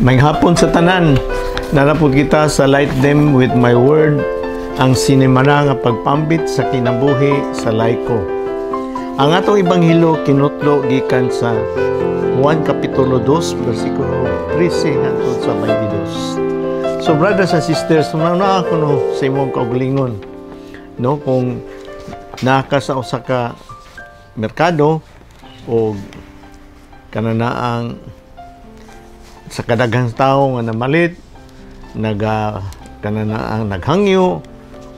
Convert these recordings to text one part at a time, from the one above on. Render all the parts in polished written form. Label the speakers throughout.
Speaker 1: May hapon sa tanan, narapod kita sa Light Them with My Word, ang sinimana nga pagpambit sa kinabuhi sa laiko. Ang atong ibanghilo kinutlo gikan sa Juan Kapitulo 2, versikulo 13 hangtod sa 22. So brothers and sisters, na ako no, sa imong kaugalingon, no, kung naka sa usa ka merkado o kananaang sa kadaghang tao nga namalit, kananaang naghangyo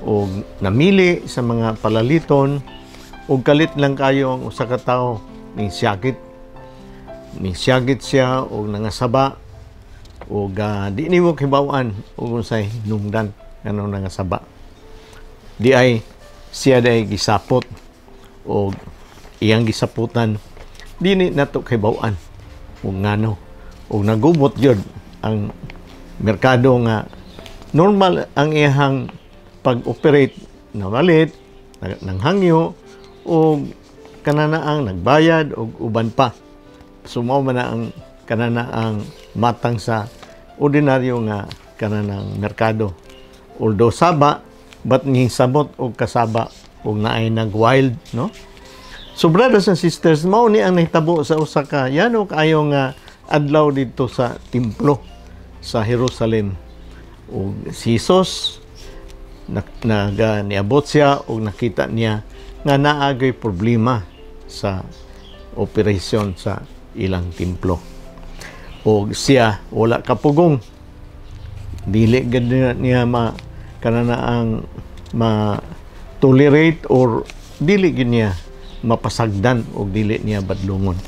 Speaker 1: o namili sa mga palaliton o kalit lang kayo ang usa ka tawo ning siyagit siya o nangasaba o di nimo kibaw-an o unsay hinungdan ngano nangasaba, di ay siya day gisapot o iyang gisaputan, di ni nato kibaw-an o ngano o nagubot yun ang merkado nga normal ang iyang pag-operate na malit, nanghangyo o kananaang nagbayad o uban pa. Sumaw man na ang kananaang matang sa ordinaryo nga kananang merkado. Although saba, but nging sabot o kasaba o naay nag-wild, no? So brothers and sisters, mao ni ang nahitabo sa usa ka yano kaayo nga adlaw dito sa templo sa Jerusalem. O si Jesus niabot siya o nakita niya nga naagay problema sa operasyon sa ilang templo. O siya wala kapugong, dili gid niya kananaang ma-tolerate or dili gid niya mapasagdan o dili niya badlungon.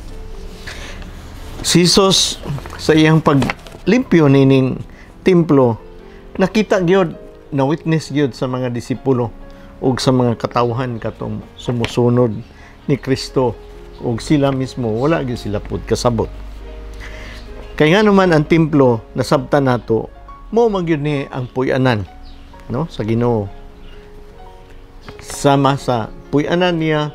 Speaker 1: Si Jesus sa iyang paglimpyo nining templo, nakita gyud, na witness gyud sa mga disipulo ug sa mga katawhan katong sumusunod ni Kristo, ug sila mismo wala gyud sila pud kasabot. Kay nga naman ang templo nasabtan nato mao man gyud ni ang puy-anan, no, sa Ginoo. Sama sa puy-anan niya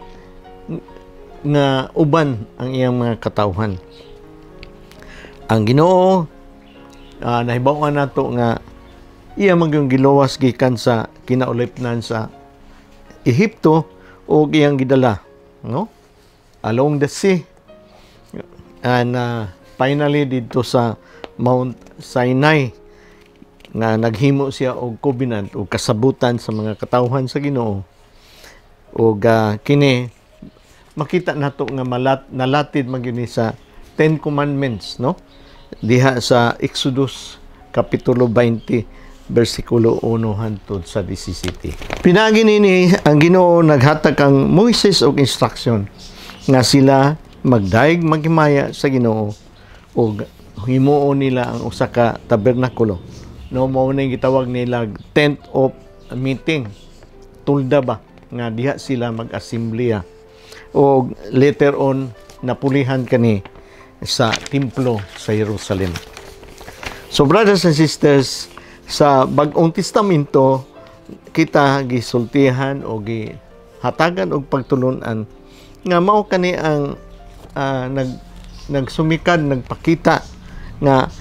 Speaker 1: nga uban ang iyang mga katawhan. Ang Ginoo nahibaw-an nato nga iya magyong giluwas gikan sa kinaulipnan sa Ehipto o iyang gidala, no, along the sea, and finally dito sa Mount Sinai nga naghimo siya og covenant o kasabutan sa mga katawhan sa Ginoo. O kini makita nato nga nalatid magyud sa 10 Commandments, no, diha sa Exodus Kapitulo 20 versikulo 1 hangtod sa 17. Pinagi nini ang Ginoo naghatag kang Moises og instruction nga sila magdaig maghimaya sa Ginoo o himuon nila ang usa ka tabernakulo, no, mao na gitawag nila tent of meeting, tulda ba nga diha sila mag-assemblea o later on napulihan kani sa templo sa Jerusalem. So brothers and sisters, sa Bag-ong Testamento kita gisultihan o gihatagan og pagtulunan nga mao kani ang nagsumikad, nagpakita nga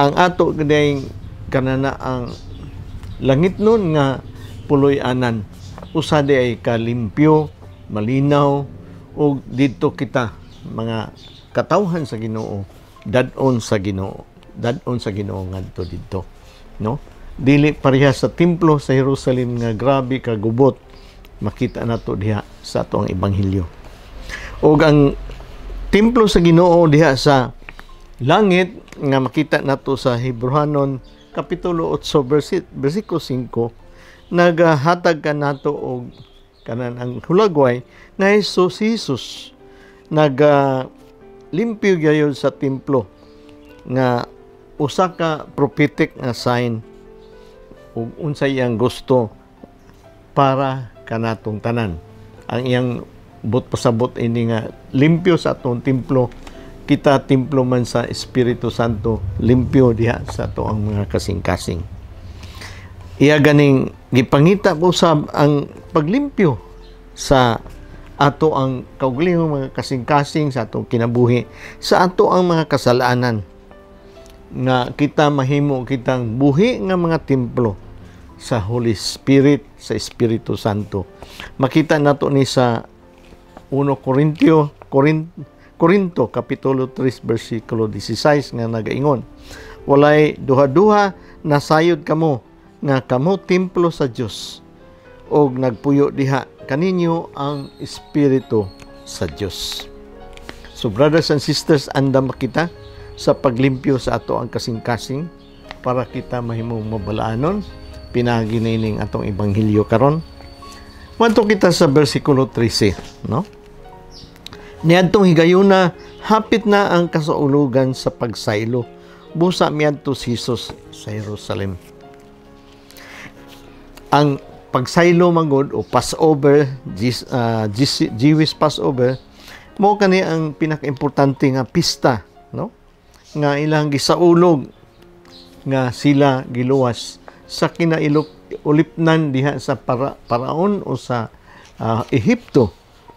Speaker 1: ang ato gayeng kanana ang langit nun nga puloy-anan usa di ay kalimpyo, malinaw, o dito kita mga katawhan sa Ginoo dadon sa Ginoo ngadto dito, no, dili pareha sa templo sa Jerusalem nga grabe kagubot, makita nato diha sa atong ebanghelyo. O ang templo sa Ginoo diha sa langit nga makita nato sa Hebrehanon Kapitulo 8 versikulo 5, naghatag ka nato og kanan ang hulagway na Jesus limpyo gyud sa templo nga usa ka prophetic nga sign ug unsay iyang gusto para kanatong tanan. Ang iyang pasabot ini nga limpyo sa atong templo, kita templo man sa Espiritu Santo, limpyo diha sa ato ang mga kasing-kasing. Iya ganing gipangita usab ang paglimpyo sa ato ang kaugalingong mga kasing-kasing sa atong kinabuhi, sa ato ang mga kasalanan. nga kita mahimo kitang buhi nga mga templo sa Holy Spirit, sa Espiritu Santo. Makita nato ni sa 1 Korinto kapitulo 3 bersikulo 16 nga nagaingon, walay duha-duha nasayod kamo nga kamo templo sa Dios og nagpuyo diha kaninyo ang Espiritu sa Dios. So brothers and sisters, andam kita sa paglimpyo sa ato ang kasing-kasing para kita mahimong mabalaanon pinaginining atong ebanghelyo karon. Manto kita sa bersikulo 13, no? Niadtong higayuna hapit na ang kasaulugan sa pagsaylo. Busa miadto si Jesus sa Jerusalem. Ang pagsaylo magod o Passover, Jewish Passover, mo kani ang pinakaimportante nga pista, no? Nga ilang gisaulog nga sila giluwas sa kinaiulipnan diha sa paraon o sa Ehipto,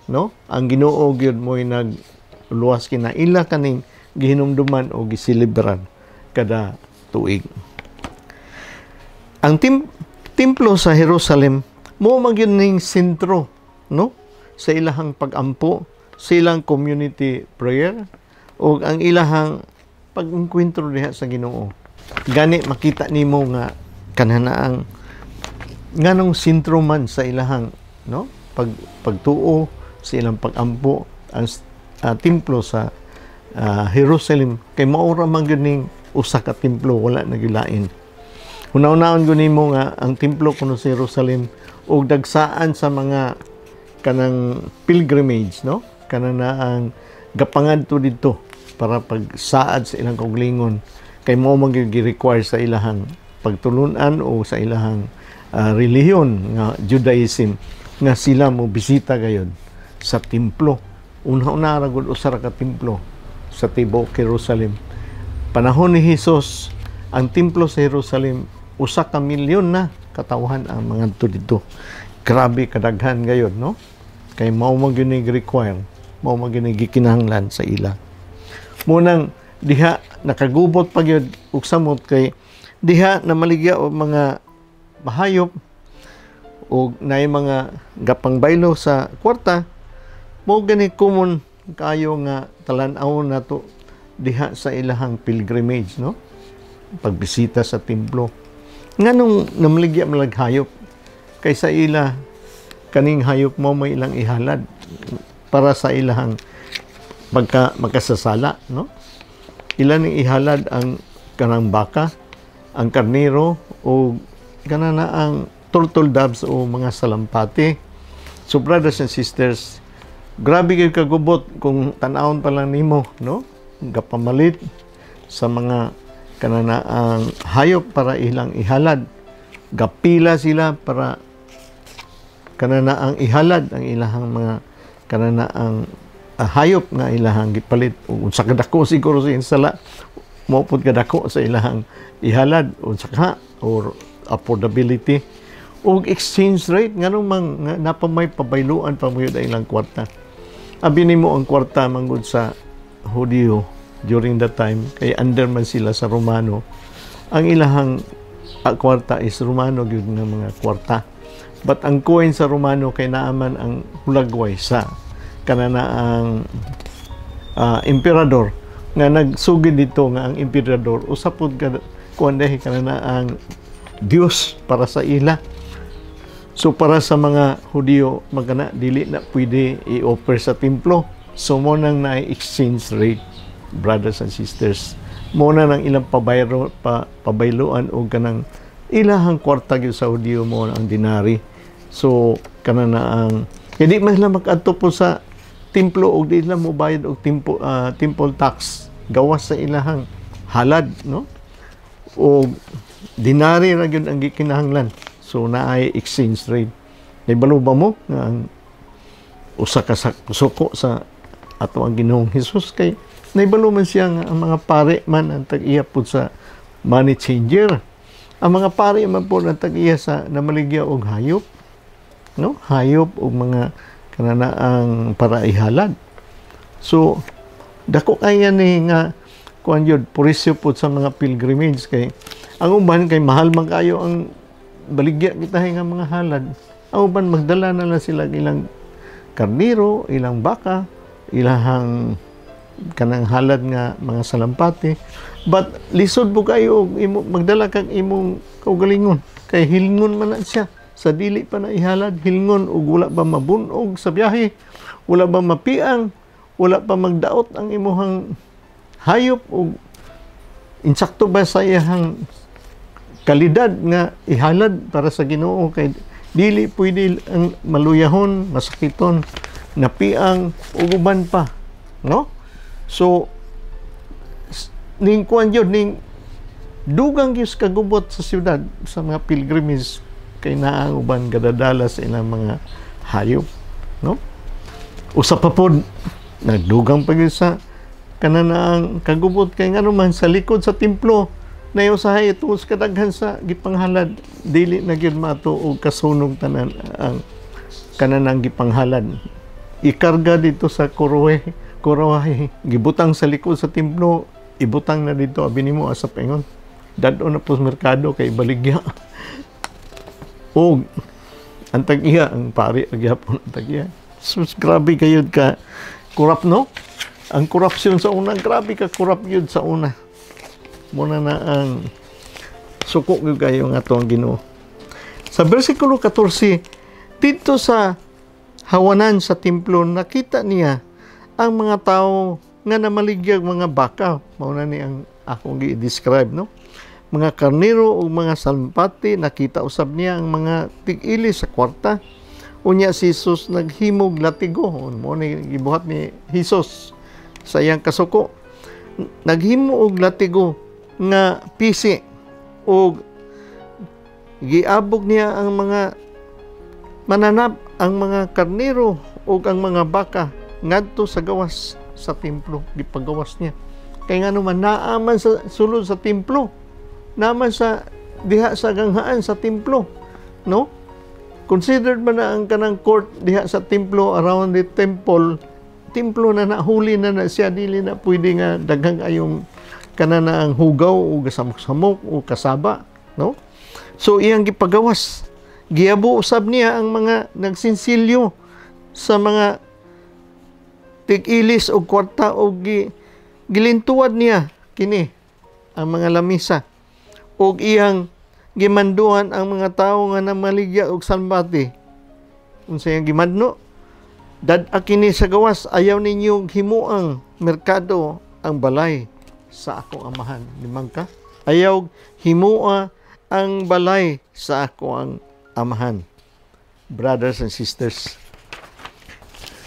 Speaker 1: no? Ang Ginoo gyud mo'y nagluwas kinaila kaning gihinumduman o gisilibran kada tuig. Ang templo sa Jerusalem mo magyud ning sentro, no? Sa ilahang pagampo, sa ilang community prayer o ang ilahang pag-enkwentro diha sa Ginoo. Gani makita nimo nga kananaang nganong sentro man sa ilahang, no? Pagtuo sa ilang pagampo ang templo sa Jerusalem kay maura man gyud ning usa ka templo, wala nagilain. Una-unaon gyud nimo nga ang templo kuno sa Jerusalem og dagsaan sa mga kanang pilgrimage, no? Kanang gapangadto didto para pagsaad sa ilang kaugalingon kay mao man gyud gi-require sa ilahang pagtulunan o sa ilahang relihiyon nga Judaism nga sila mo bisita gayud sa templo. Una-una ra gud usa ra ka templo sa tibuok Jerusalem. Panahon ni Jesus, ang templo sa Jerusalem usa ka milyon na katawhan ang mga dito. Grabe kadaghan gayud, no? Kay mao man gyud ni require, mao man gyud ni gikinahanglan sa ila. Munang diha nakagubot pa gyud ug samot kay diha na maligya og mga mahayop o naay mga gapangbaylo sa kwarta, mo gani common kayo nga talan-aw nato diha sa ilahang pilgrimage, no? Pagbisita sa templo. Nganong namaligya malag hayop kay sa ila kaning hayop mo may ilang ihalad para sa ilahang makasasala, no? Ilan ning ihalad ang kanang baka, ang karnero o kanana ang turtle doves o mga salampati. So brothers and sisters, grabe kayo kagubot kung tanawon pa lang nimo, no? Gapamalit sa mga kananaang hayop para ilang ihalad. Gapila sila para kananaang ihalad ang ilahang mga kananaang hayop nga ilahang gipalit. Unsa kadako siguro sa insala, maupod kadako sa ilahang ihalad unsa ka or affordability o exchange rate nganong napamay pabayloan pa mo yun ilang kwarta. Abi nimo ang kwarta manggod sa Hudiyo during that time kay under man sila sa Romano. Ang ilahang kwarta is Romano gyud nga mga kwarta. But ang coin sa Romano kay naaman ang hulagway sa kananaang emperador nga nagsugid dito nga ang emperador usapod kuan dahi kananaang Dios para sa ila. So para sa mga Hudiyo magana dili na pwede i-offer sa templo. So mo nang na-exchange rate, brothers and sisters. Mo na nang ilang pabayloan o kanang ilahang kwarta gyud sa Hudiyo mo ang dinari. So kana na ang hindi man sila mag-adto po sa templo o di sila mo bayad og temple tax gawas sa ilahang halad, no? O dinari ra gyud ang gikinahanglan. So naay exchange rate. Naibalo ba mo nga ang usa ka suko sa ato ang Ginoong Hesus kay naibalo man siya nga ang mga pare man ang tag-iya pud sa money changer. Ang mga pare man po ang tag-iya sa namaligya og hayop, no? Hayop og mga kananaang para ihalad. So dako kaya ni nga kuan yun, purisyo po sa mga pilgrimage kay ang uban kay mahal man kayo ang baligya kita nga mga halad. Ang uban magdala na lang sila ilang karniro, ilang baka, ilang kanang halad nga mga salampati. But lisod po kayo magdala kag imong kaugalingon kay hilngon man na siya sa dili pa na ihalad, hilngon ug wala ba mabunog sa biyahe, wala ba mapiang, wala pa magdaot ang imuhang hayop o insakto ba sa iyang kalidad nga ihalad para sa Ginoo kay dili pwede ang maluyahon, masakiton, napiang ug uban pa, no? So ning kuan yun, ning dugang yus kagubot sa siyudad sa mga pilgrimage kay naang uban gadadala sa ilang mga hayop, no? Usa pa pod nagdugang pa gyud sa kananaang kagubot kay ngano man sa likod sa templo na usahay tungod sa kadaghan sa gipanghalad dili na gyud mato og kasunog tanan ang kananang gipanghalad. Ikarga dito sa kurowahe gibutang sa likod sa templo, ibutang na dito abi nimo asa pengon dadto na po sa merkado kay baligya. Og ang tag-iya ang pari agyapon ang tag-iya. Sus, grabe kayod ka kurap, no? Ang korupsyon sa una, grabe ka kurap yun sa una. Muna na ang suko yun kayo nga ito ang Ginoo. Sa versikulo 14, dito sa hawanan sa templo, nakita niya ang mga tao nga namaligyag mga baka. Mauna ni ang akong i-describe, no? Mga karnero o mga salampati, nakita usab niya ang mga tig-ili sa kwarta. Unya si Jesus naghimog latigo. Mo ni gibuhat ni Jesus sa iyang kasuko. Naghimo og latigo nga pisi og giabog niya ang mga mananap, ang mga karnero ug ang mga baka ngadto sa gawas sa templo. Gipagawas niya. Kay ngano man naaman sa sulod sa templo. Naman sa diha sa ganghaan sa templo, no? Considered man na ang kanang court diha sa templo, around the templo na nahuli na siya, dili na pwede nga daghang ayong kanana ang hugaw o gasamok-samok o kasaba, no? So iyang gipagawas, giabo usab niya ang mga nagsinsilyo sa mga tig-ilis o kwarta o gilintuad niya kini ang mga lamisa og iyang gimanduan ang mga tawo nga namaligya og salbati. Unsa iyang gimadno? Dad-a kini sa gawas, ayaw ninyo himuang merkado ang balay sa akong amahan. Limang ka? Ayaw himua ang balay sa ako ang amahan. Brothers and sisters.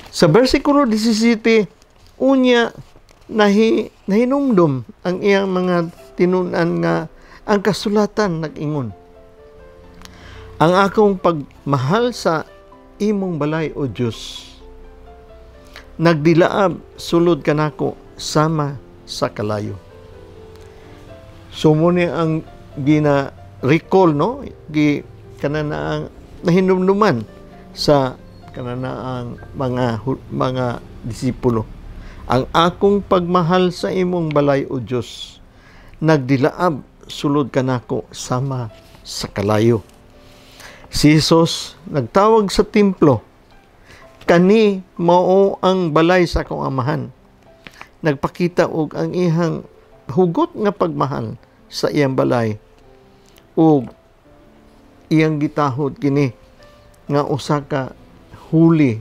Speaker 1: Sa versikulo 17, unya nahinumdum ang iyang mga tinunan nga ang kasulatan nag-ingon. Ang akong pagmahal sa imong balay o Diyos, nagdilaab sulod kanako sama sa kalayo. So muna ang gina-recall, no? Kananaang nahinumduman sa kananaang mga disipulo. Ang akong pagmahal sa imong balay o Diyos, nagdilaab sulod kanako sama sa kalayo. Si Jesus nagtawag sa templo, kani mao ang balay sa akong amahan. Nagpakita og ang ihang hugot nga pagmahal sa iyang balay og iyang gitahod kini nga usa ka huli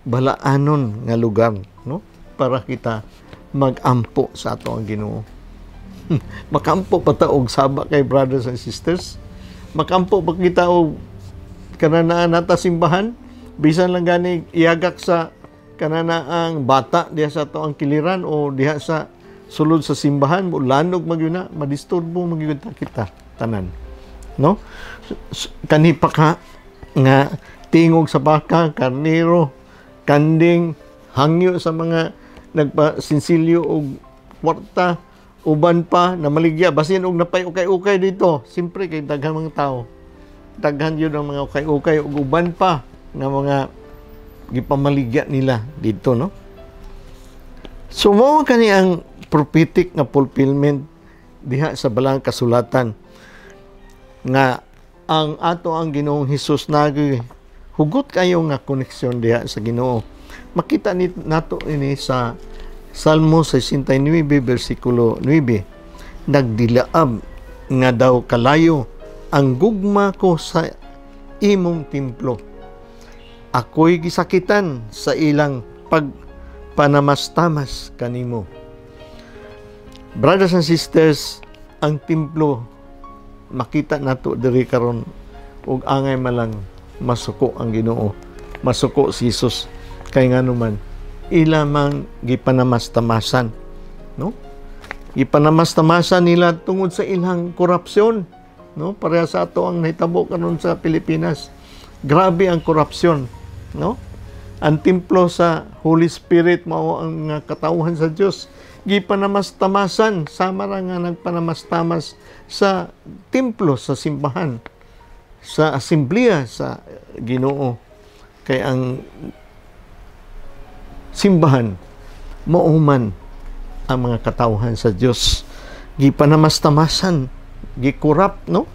Speaker 1: balaanon nga lugar, no? Para kita magampo sa ato ang Ginoo. Makampo pa ta og saba kay brothers and sisters. Makampo pa kita og kananaan nata simbahan, bisan lang gani iagak sa kananaang bata diha sa ato ang kiliran o diha sa sulod sa simbahan, mo lanog magyuna, madisturbo magyud kita tanan, no? Kani pa ka nga tingog sa baka, karnero, kanding, hangyo sa mga nagpasinsilyo og kwarta, uban pa na maligya basin og napay ukay-ukay dito. Siyempre kay daghan mga tao, daghan yun ang mga ukay-ukay ug uban pa nga mga gipamaligya nila dito, no? So mo kani ang prophetic nga fulfillment diha sa balang kasulatan nga ang ato ang Ginoong Hesus nagi hugot kayo nga koneksyon diha sa Ginoo. Makita ni nato ini sa Salmo 69 versikulo 9. Nagdilaab nga daw kalayo ang gugma ko sa imong templo. Ako'y gisakitan sa ilang pagpanamastamas kanimo. Brothers and sisters, ang templo makita nato diri karon ug angay malang masuko ang Ginoo, masuko si Jesus kay nganuman ilamang gipanamastamasan, no? Gipanamastamasan nila tungod sa ilang korupsyon, no? Pareha sa ato ang nahitabo karon sa Pilipinas. Grabe ang korupsyon, no? Ang templo sa Holy Spirit mao ang katawhan sa Dios. Gipanamastamasan sama ra nga nagpanamastamas sa templo, sa simbahan, sa asembleya sa Ginoo. Kay ang simbahan mauman ang mga katawhan sa Dios. Gipanamastamasan, gikurap, no?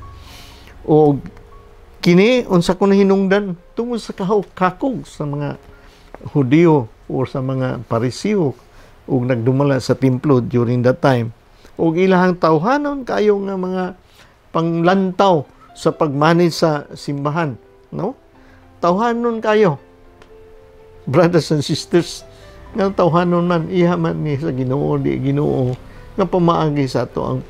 Speaker 1: O kini unsa ko hinungdan tungod sa kakog sa mga Hudiyo o sa mga Parisiyo ug nagdumala sa templo during that time. Ug ilahang tawhanon kayo nga mga panglantaw sa pagmanage sa simbahan, no? Tawhanon kayo, brothers and sisters, nga tawhanon man iha man ni sa Ginoo di Ginoo nga pamaagi sa ato ang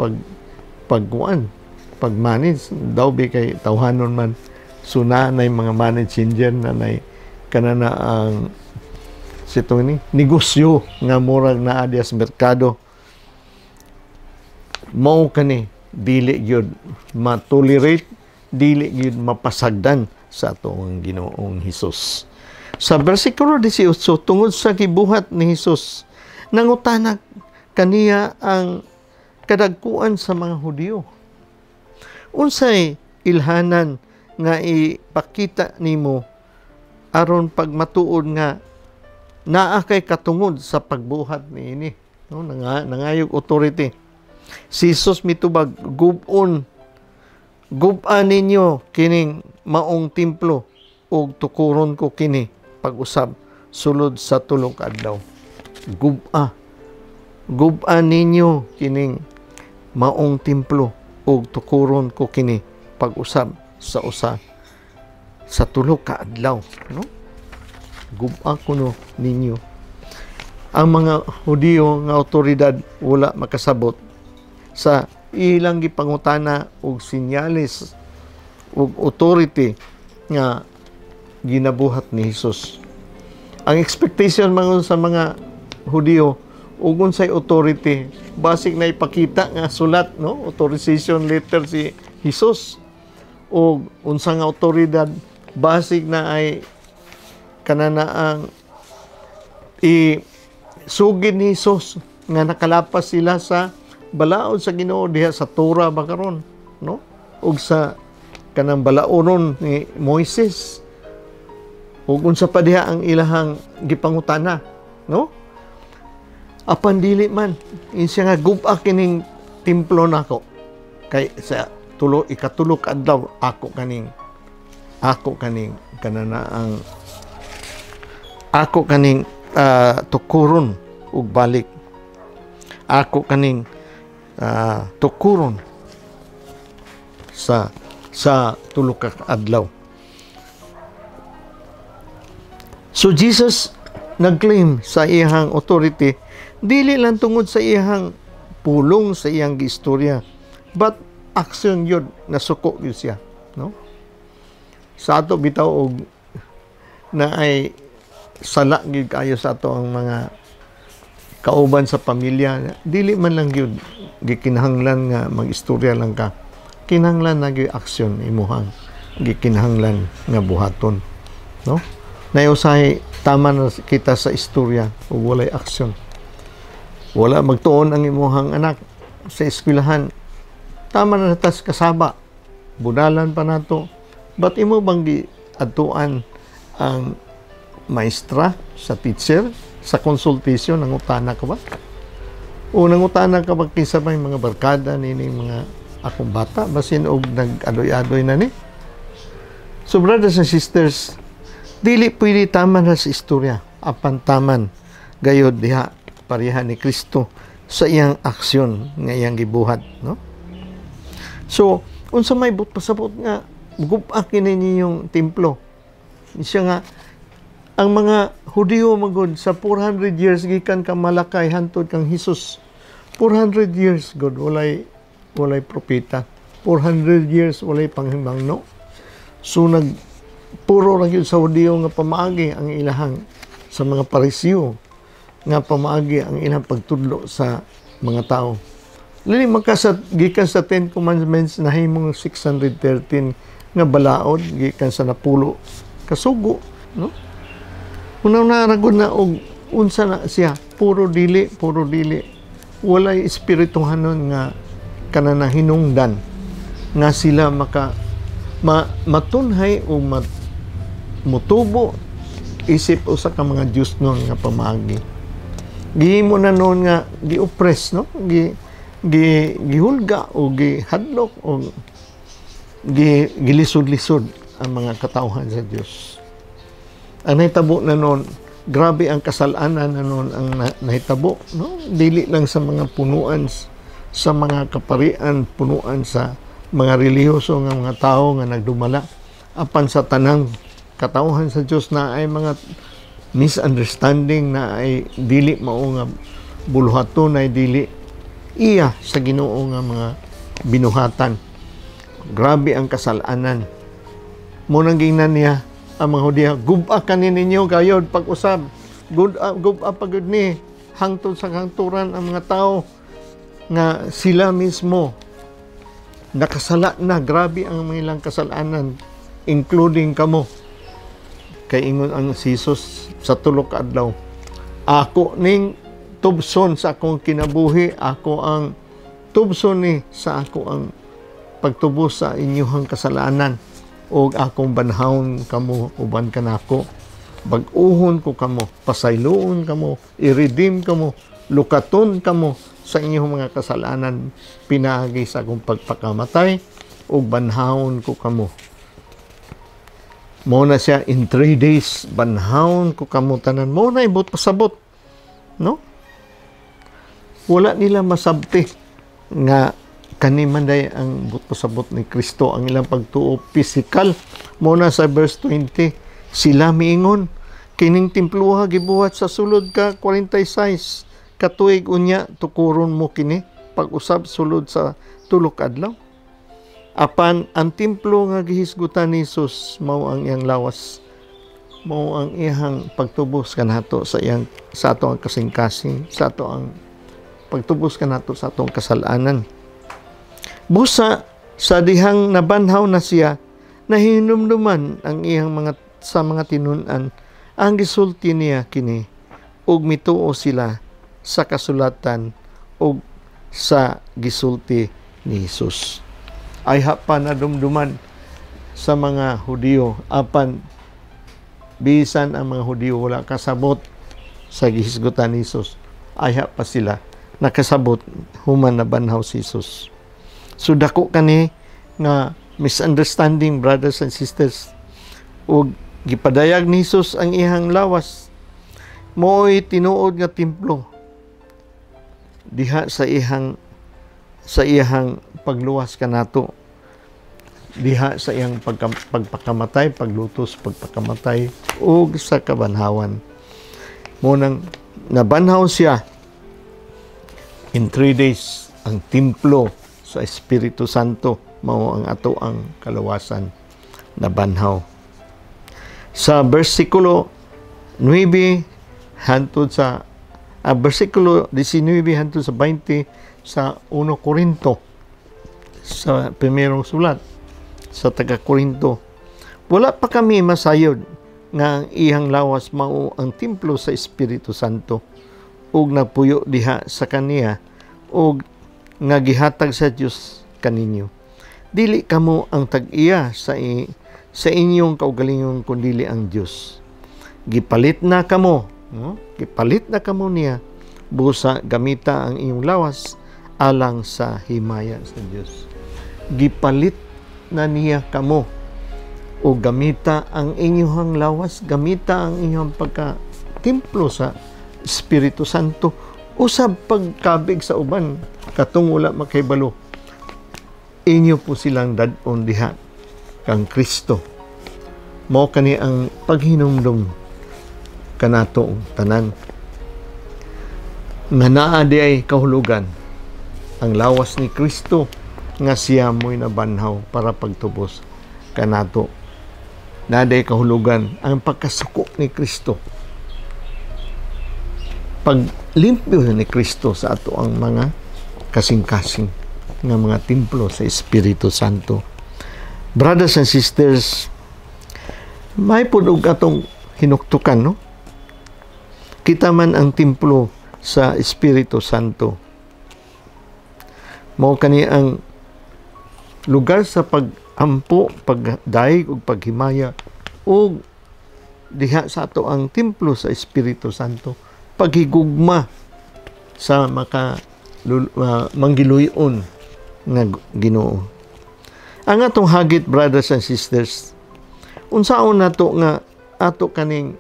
Speaker 1: pagmanage daw bi kay tawhanon man suna nay mga manager na nay kanana ang sito ni negosyo nga murag naa diya sa merkado. Mao kani dili gyud ma-tolerate, dili gyud mapasagdan sa atong Ginoong Hesus. Sa bersikulo 18, tungod sa gibuhat ni Hesus, nangutana kaniya ang kadagkuan sa mga Hudiyo. Unsay ilhanan nga ipakita nimo aron pagmatuod nga naa kay katungod sa pagbuhat niini, no? Nangayog authority. Si Jesus mitubag, gub-an ninyo kining maong templo ug tukuron ko kini pag-usab sulod sa tulong adlaw. Gub-an ninyo kining maong templo ug tukuron ko kini pag-usab sa usa sa tulo ka adlaw, no? Gub-a kuno ninyo. Ang mga Hudiyo nga awtoridad wala makasabot sa ilang gipangutana og sinyalis ug authority nga ginabuhat ni Hesus. Ang expectation mangon sa mga Hudiyo ug unsay authority basic na ipakita nga sulat, no? Authorization letter si Hesus ug unsa nga autoridad basic na ay kanana ang sugid ni Hesus nga nakalapas sila sa balaod sa Ginoo diha sa Torah ba karon, no? Ug sa kanang balaoron ni Moises. Ug unsa pa diha ang ilahang gipangutana, no? Apan dili man insya nga gub-a kining templo nako kay sa ikatulo ka adlaw ako kaning kanana ang ako kaning tukuron ug balik. Ako kaning tukuron sa tulo ka adlaw. So Jesus nag-claim sa iyang authority dili lang tungod sa iyang pulong sa iyang gistorya but action yun nasuko yun siya, no? Sa ato bitaw og na ay sala gid kayo sa ato ang mga kauban sa pamilya, dili man lang gyud gikinahanglan nga mag-istorya lang ka. Kinahanglan na gyud aksyon imuhang gikinahanglan nga buhaton, no? Nayusahay tama na kita sa istorya ug walay aksyon. Wala magtuon ang imuhang anak sa eskwelahan. Tama na tas kasaba. Budalan pa nato. Ba't imo bang giadtuan ang maestra sa teacher sa consultation ng utana ka ba? O nangutana ka ba kinsa may mga barkada nini mga akong bata basin og nag-adoy-adoy na ni. So brothers and sisters, dili pwede taman sa istorya apan taman gayod diha pareha ni Kristo sa iyang aksyon nga iyang gibuhat, no? So unsa may pasabot nga gup-a kini ninyong templo. Siya nga ang mga Hudiyo magod sa 400 years gikan ka Malakay hantod kang Hesus. 400 years god walay propeta. 400 years walay panghimangno. So puro ra gyud sa Hudiyo nga pamaagi ang ilahang sa mga Parisiyo nga pamaagi ang ilang pagtudlo sa mga tao. Lili gikan sa 10 Commandments na himong 613 nga balaod gikan sa napulo kasugo, no? Unaw na ragod na og unsa na siya puro dili walay espirituhanon nga kanang hinungdan nga sila matunhay o mutubo isip usa ka mga Dios noon nga pamaagi. Gihimo na noon nga gi-oppress, no? Gihulga o gihadlok o gilisod-lisod ang mga katawhan sa Dios. Ang nahitabo na noon, grabe ang kasalanan na noon ang nahitabo, no? Dili lang sa mga punuan sa mga kaparian, punuan sa mga relihiyoso nga mga tao nga nagdumala apan sa tanang katawhan sa Dios na ay mga misunderstanding na ay dili mao nga buluhaton ay dili iya sa Ginoo nga mga binuhatan. Grabe ang kasalanan. Munang gingnan niya ang mga Hudiya, gub-a kanin ninyo gayod pag-usab. Gub-a pagod ni hangtod sa hangturan ang mga tao nga sila mismo nakasala na. Grabe ang mga ilang kasalanan, including kamo. Kay ingon ang Jesus sa tulo ka adlaw, ako ning tubson sa akong kinabuhi, ako ang tubson ni sa ako ang pagtubos sa inyong kasalanan, o akong banhawon kamo uban kanako, bag-uhon ko kamo, pasayloon kamo, i-redeem kamo, lukaton kamo sa inyong mga kasalanan, pinaagi sa akong pagpakamatay, o banhawon ko kamo. Mo na siya in 3 days, banhawon ko kamo tanan. Mo na ibot pasabot, no? Wala nila masabti nga kanimanday ang pasabot ni Kristo ang ilang pagtuo physical. Mo na sa verse 20, sila miingon kining templuha gibuhat sa sulod ka 46 katuig unya tukuron mo kini pag-usab sulod sa tulo ka adlaw. Apan ang templo nga gihisgutan ni Jesus mao ang iyang lawas, mao ang iyang pagtubos kanato sa ato ang kasing-kasing, sa ato ang pagtubos kanato sa atong kasalanan. Busa sa dihang nabanhaw na siya, nahinumduman ang iyang sa mga tinun-an ang gisulti niya kini, ug mituo sila sa kasulatan ug sa gisulti ni Jesus. Ay hapan na dumduman sa mga Hudiyo, apan bisan ang mga Hudiyo wala kasabot sa gihisgutan ni Jesus, ay pa sila nakasabot human na banhaw si Jesus. So dako kani nga misunderstanding, brothers and sisters, ug gipadayag ni Jesus ang ihang lawas, mooy tinuod nga templo diha sa iyang pagluwas kanato, diha sa iyang pagpakamatay, paglutos, pagpakamatay ug sa kabanhawan. Munang nabanhaw siya in 3 days ang templo sa Espiritu Santo, mao ang ato ang kalawasan nabanhaw. Sa bersikulo 9 hantod sa bersikulo 19 hantod sa 20 sa 1 Korinto, sa primerong sulat sa taga-Korinto, wala pa kami masayod nga ang iyang lawas mao ang templo sa Espiritu Santo, ug nagpuyo diha sa kaniya, ug nga gihatag sa Dios kaninyo. Dili kamo ang tag-iya sa inyong kaugalingon, kundili ang Dios. Gipalit na kamo, no? Gipalit na kamo niya busa gamita ang iyong lawas alang sa himaya sa Dios. Gipalit na niya kamo o gamita ang inyong lawas, gamita ang inyong pagka-templo sa Espiritu Santo, usab pagkabig sa uban, katong wala makaibalo. Inyo po silang dadon diha kang Kristo. Mao kani ang paghinumdum kanato tanan. Nga naa di ay kahulugan ang lawas ni Kristo nga siya mo'y nabanhaw para pagtubos kanato. Naday kahulugan ang pagkasuko ni Kristo. Paglimpyo ni Kristo sa ato ang mga kasing-kasing nga mga templo sa Espiritu Santo. Brothers and sisters, may pudog atong hinuktukan, no? Kita man ang templo sa Espiritu Santo. Mao kani ang lugar sa pag-ampo, pagdaig ug paghimaya ug diha sa ato ang templo sa Espiritu Santo, paghigugma sa manggiluyon nga Ginoo. Ang atong hagit, brothers and sisters, unsaon nato nga ato kaning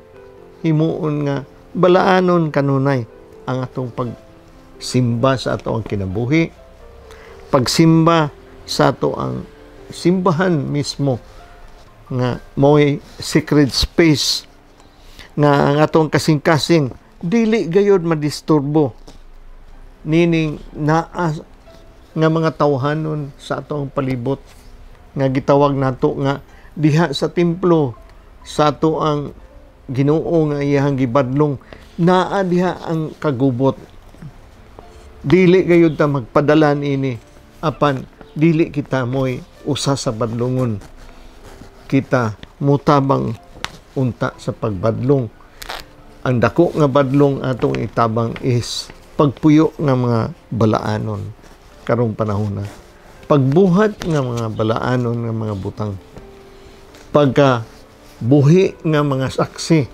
Speaker 1: himuon nga balaanon kanunay ang atong pagsimba sa ato ang kinabuhi, pagsimba sa ato ang simbahan mismo nga mo'y sacred space nga ang atong kasing-kasing dili gayud madisturbo nining naa nga mga tawhanon sa atong palibot nga gitawag nato nga diha sa templo sa ato ang Ginoo nga iyang gibadlong, naa diha ang kagubot. Dili gayud ta magpadalan ini apan dili kita moy usa sa badlongon. Kita mutabang unta sa pagbadlong. Ang dako nga badlong atong itabang is pagpuyo nga mga balaanon karong panahon na. Pagbuhat nga mga balaanon nga mga butang. Pagka buhi nga mga saksi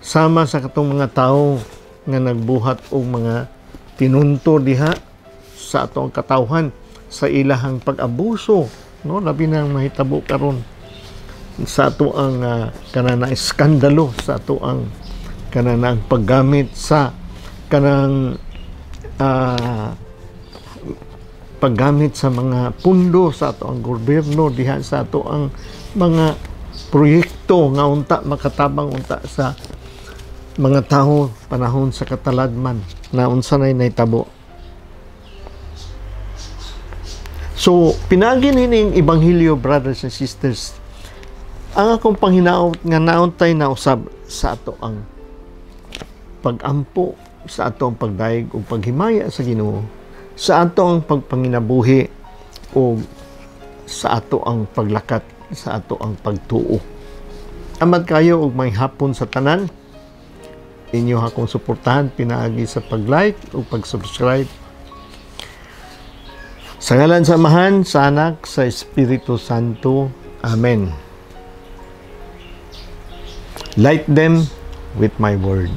Speaker 1: sama sa katong mga tao nga nagbuhat og mga tinunto diha sa atong katawhan sa ilahang pag-abuso, no, labi nang mahitabo karon sa ato ang kanana iskandalo, sa ato ang kanana paggamit sa kanang paggamit sa mga pundo sa ato ang gobyerno diha sa ato ang mga proyekto nga unta makatabang unta sa mga tao panahon sa kataladman na unsa nay nahitabo. So pinagi nining ebanghelyo, brothers and sisters, ang akong panghinaot nga nauntay na usab sa ato ang pag-ampo, sa ato ang pagdaig o paghimaya sa Ginoo, sa ato ang pagpanginabuhi o sa ato ang paglakat, sa ato ang pagtuo. Amad kayo og may hapon sa tanan. Inyo akong suportahan pinaagi sa pag-like o pag-subscribe. Sa ngalan sa Amahan, sa Anak, sa Espiritu Santo. Amen. Light them with my word.